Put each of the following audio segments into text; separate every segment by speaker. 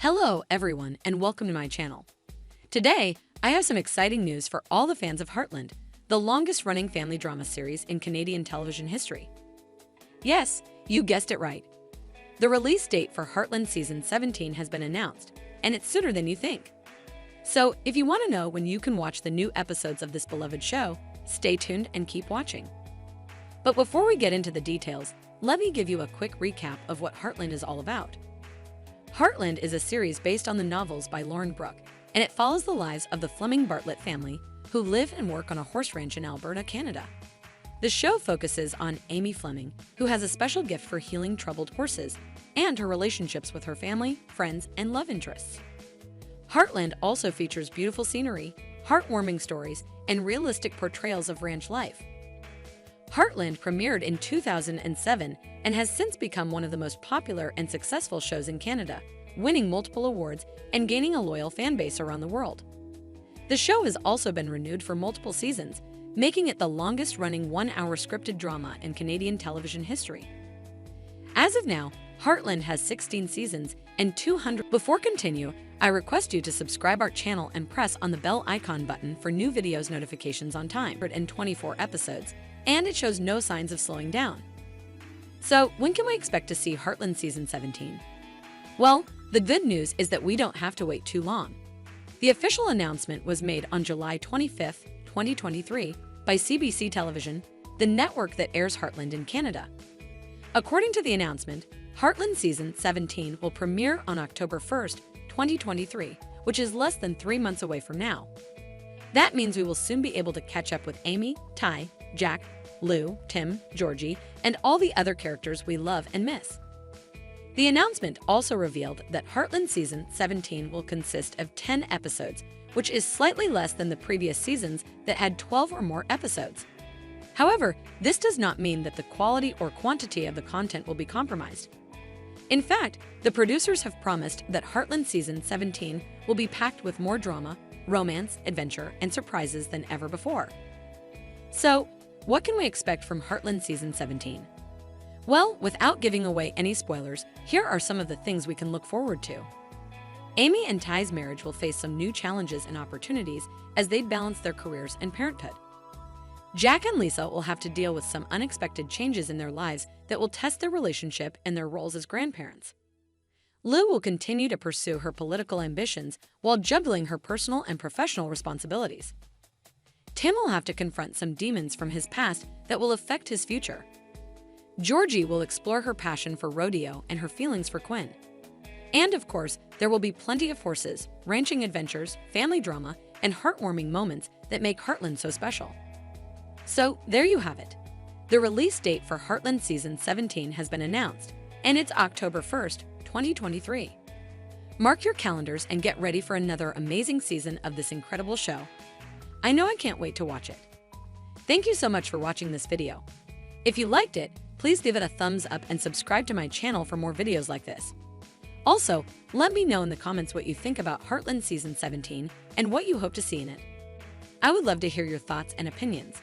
Speaker 1: Hello everyone and welcome to my channel. Today, I have some exciting news for all the fans of Heartland, the longest-running family drama series in Canadian television history. Yes, you guessed it right. The release date for Heartland Season 17 has been announced, and it's sooner than you think. So, if you want to know when you can watch the new episodes of this beloved show, stay tuned and keep watching. But before we get into the details, let me give you a quick recap of what Heartland is all about. Heartland is a series based on the novels by Lauren Brooke, and it follows the lives of the Fleming Bartlett family who live and work on a horse ranch in Alberta, Canada. The show focuses on Amy Fleming, who has a special gift for healing troubled horses, and her relationships with her family, friends, and love interests. Heartland also features beautiful scenery, heartwarming stories, and realistic portrayals of ranch life. Heartland premiered in 2007 and has since become one of the most popular and successful shows in Canada, winning multiple awards and gaining a loyal fan base around the world. The show has also been renewed for multiple seasons, making it the longest-running one-hour scripted drama in Canadian television history. As of now, Heartland has 16 seasons and 200. Before continue, I request you to subscribe our channel and press on the bell icon button for new videos notifications on time. And 24 episodes, and it shows no signs of slowing down. So, when can we expect to see Heartland Season 17? Well, the good news is that we don't have to wait too long. The official announcement was made on July 25, 2023, by CBC Television, the network that airs Heartland in Canada. According to the announcement, Heartland Season 17 will premiere on October 1, 2023, which is less than 3 months away from now. That means we will soon be able to catch up with Amy, Ty, Jack, Lou, Tim, Georgie, and all the other characters we love and miss. The announcement also revealed that Heartland Season 17 will consist of 10 episodes, which is slightly less than the previous seasons that had 12 or more episodes. However, this does not mean that the quality or quantity of the content will be compromised. In fact, the producers have promised that Heartland Season 17 will be packed with more drama, romance, adventure, and surprises than ever before. So, what can we expect from Heartland Season 17? Well, without giving away any spoilers, here are some of the things we can look forward to. Amy and Ty's marriage will face some new challenges and opportunities as they balance their careers and parenthood. Jack and Lisa will have to deal with some unexpected changes in their lives that will test their relationship and their roles as grandparents. Lou will continue to pursue her political ambitions while juggling her personal and professional responsibilities. Tim will have to confront some demons from his past that will affect his future. Georgie will explore her passion for rodeo and her feelings for Quinn. And of course, there will be plenty of horses, ranching adventures, family drama, and heartwarming moments that make Heartland so special. So, there you have it. The release date for Heartland Season 17 has been announced, and it's October 1st, 2023. Mark your calendars and get ready for another amazing season of this incredible show. I know I can't wait to watch it. Thank you so much for watching this video. If you liked it, please give it a thumbs up and subscribe to my channel for more videos like this. Also, let me know in the comments what you think about Heartland Season 17 and what you hope to see in it. I would love to hear your thoughts and opinions.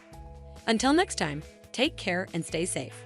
Speaker 1: Until next time, take care and stay safe.